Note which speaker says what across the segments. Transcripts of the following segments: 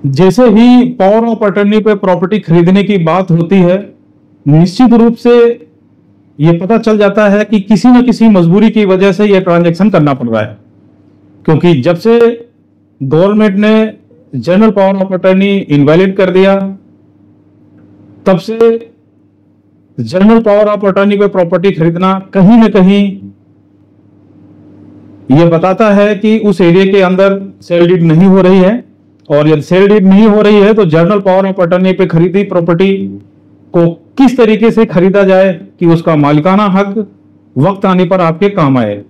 Speaker 1: जैसे ही power of attorney पे property खरीदने की बात होती है, निश्चित रूप से ये पता चल जाता है कि किसी न किसी मजबूरी की वजह से ये ट्रांजैक्शन करना पड़ रहा है। क्योंकि जब से गवर्नमेंट ने general power of attorney invalid कर दिया, तब से जनरल पावर ऑफ अटर्नी पे प्रॉपर्टी खरीदना कहीं ना कहीं यह बताता है कि उस एरिया के अंदर सेल डीड नहीं हो रही है। और यदि सेल डीड नहीं हो रही है तो जनरल पावर ऑफ अटर्नी पे खरीदी प्रॉपर्टी को किस तरीके से खरीदा जाए कि उसका मालिकाना हक वक्त आने पर आपके काम आए,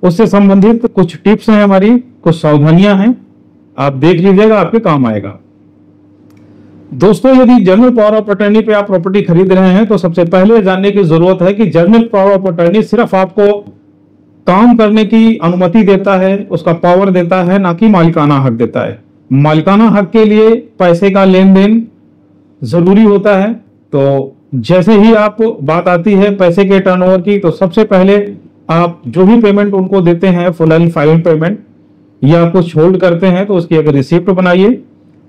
Speaker 1: उससे संबंधित कुछ टिप्स हैं हमारी, कुछ सावधानियां हैं, आप देख लीजिएगा, आपके काम आएगा। दोस्तों, यदि जनरल पावर ऑफ अटर्नी पे आप प्रॉपर्टी खरीद रहे हैं तो सबसे पहले जानने की जरूरत है कि जनरल पावर ऑफ अटर्नी सिर्फ आपको काम करने की अनुमति देता है, उसका पावर देता है, ना कि मालिकाना हक देता है। मालिकाना हक के लिए पैसे का लेन देन जरूरी होता है। तो जैसे ही आप बात आती है पैसे के टर्नओवर की, तो सबसे पहले आप जो भी पेमेंट उनको देते हैं, फुल एंड फाइनल पेमेंट, या कुछ होल्ड करते हैं, तो उसकी अगर रिसिप्ट बनाइए,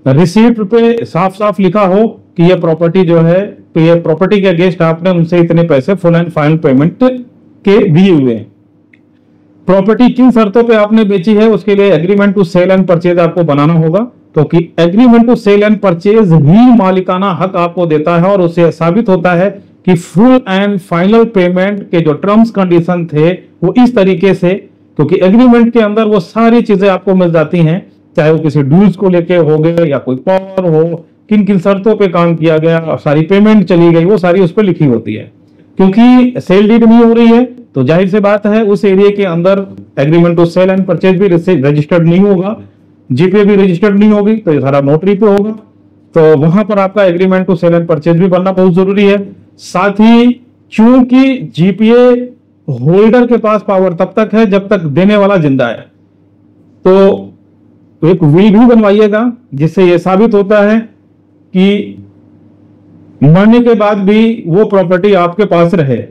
Speaker 1: रिसिप्ट पे साफ साफ लिखा हो कि ये प्रॉपर्टी जो है, तो ये प्रॉपर्टी के अगेंस्ट आपने उनसे इतने पैसे फुल एंड फाइनल पेमेंट के दिए हुए हैं। प्रॉपर्टी किन शर्तों पे आपने बेची है, उसके लिए agreement to cell and purchase आपको बनाना होगा, क्योंकि agreement to cell and purchase ही मालिकाना हक आपको देता है। और उससे साबित होता है कि फुल एंड फाइनल पेमेंट के जो टर्म्स कंडीशन थे वो इस तरीके से, क्योंकि एग्रीमेंट के अंदर वो सारी चीजें आपको मिल जाती हैं, चाहे वो किसी ड्यूज को लेके हो गए या कोई पावर हो, किन किन शर्तों पे काम किया गया और सारी पेमेंट चली गई, वो सारी उस पर लिखी होती है। क्योंकि सेल डीड नहीं हो रही है तो जाहिर सी बात है उस एरिया के अंदर agreement to cell and purchase भी रजिस्टर्ड नहीं होगा, जीपे भी रजिस्टर्ड नहीं होगी, तो ये सारा नोटरी पे होगा। तो वहां पर आपका agreement to cell and purchase भी बनना बहुत जरूरी है। साथ ही चूंकि जीपीए होल्डर के पास पावर तब तक है जब तक देने वाला जिंदा है, तो एक विल भी बनवाइएगा जिससे यह साबित होता है कि मरने के बाद भी वो प्रॉपर्टी आपके पास रहे।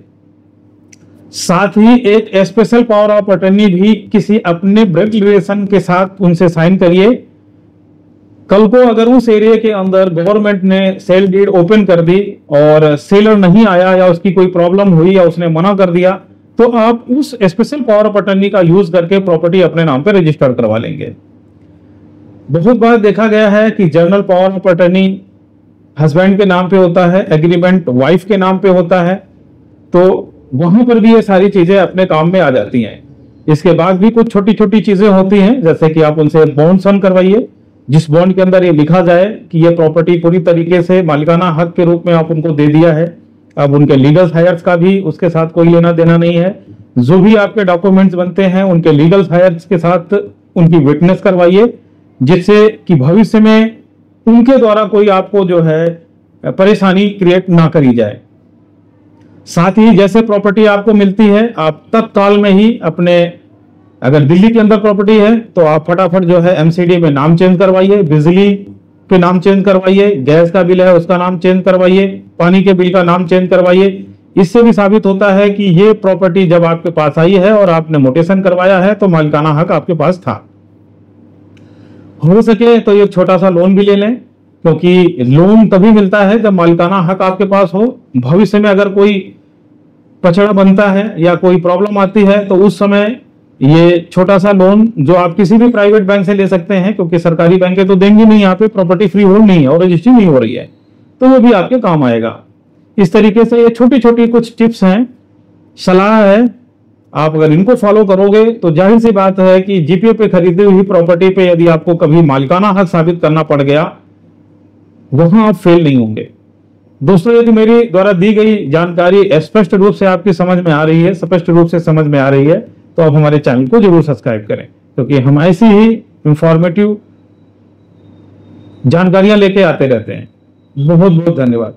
Speaker 1: साथ ही एक स्पेशल पावर ऑफ अटर्नी भी किसी अपने ब्लड रिलेशन के साथ उनसे साइन करिए। कल को अगर उस एरिया के अंदर गवर्नमेंट ने सेल डीड ओपन कर दी और सेलर नहीं आया या उसकी कोई प्रॉब्लम हुई या उसने मना कर दिया, तो आप उस स्पेशल पावर ऑफ अटर्नी का यूज करके प्रॉपर्टी अपने नाम पे रजिस्टर करवा लेंगे। बहुत बार देखा गया है कि general power of attorney husband के नाम पे होता है, एग्रीमेंट वाइफ के नाम पे होता है, तो वहां पर भी ये सारी चीजें अपने काम में आ जाती हैं। इसके बाद भी कुछ छोटी छोटी चीजें होती हैं, जैसे कि आप उनसे बॉन्ड साइन करवाइए, जिस बॉन्ड के अंदर ये लिखा जाए कि ये प्रॉपर्टी पूरी तरीके से मालिकाना हक के रूप में आप उनको दे दिया है। अब उनके लीगल हायर्स का भी उसके साथ कोई लेना देना नहीं है। जो भी आपके डॉक्यूमेंट्स बनते हैं उनके लीगल हायर्स के साथ उनकी विटनेस करवाइए, जिससे कि भविष्य में उनके द्वारा कोई आपको जो है परेशानी क्रिएट ना करी जाए। साथ ही जैसे प्रॉपर्टी आपको मिलती है, आप तत्काल में ही अपने, अगर दिल्ली के अंदर प्रॉपर्टी है तो आप फटाफट जो है एमसीडी में नाम चेंज करवाइए, बिजली के नाम चेंज करवाइए, गैस का बिल है उसका नाम चेंज करवाइए, पानी के बिल का नाम चेंज करवाइए। इससे भी साबित होता है कि ये प्रॉपर्टी जब आपके पास आई है और आपने मोटेशन करवाया है तो मालिकाना हक आपके पास था। हो सके तो एक छोटा सा लोन भी ले लें, क्योंकि लोन तभी मिलता है जब मालिकाना हक आपके पास हो। भविष्य में अगर कोई पचड़ा बनता है या कोई प्रॉब्लम आती है तो उस समय ये छोटा सा लोन जो आप किसी भी प्राइवेट बैंक से ले सकते हैं, क्योंकि सरकारी बैंकें तो देंगी नहीं, यहाँ पे प्रॉपर्टी फ्री होल्ड नहीं है और रजिस्ट्री नहीं हो रही है, तो वो भी आपके काम आएगा। इस तरीके से ये छोटी छोटी कुछ टिप्स हैं, सलाह है, आप अगर इनको फॉलो करोगे तो जाहिर सी बात है कि जीपीए पे खरीदी हुई प्रॉपर्टी पे यदि आपको कभी मालिकाना हक साबित करना पड़ गया, वहां आप फेल नहीं होंगे। दोस्तों, यदि मेरी द्वारा दी गई जानकारी स्पष्ट रूप से आपकी समझ में आ रही है, स्पष्ट रूप से समझ में आ रही है, तो आप हमारे चैनल को जरूर सब्सक्राइब करें, क्योंकि हम ऐसी ही इंफॉर्मेटिव जानकारियां लेके आते रहते हैं। बहुत बहुत धन्यवाद।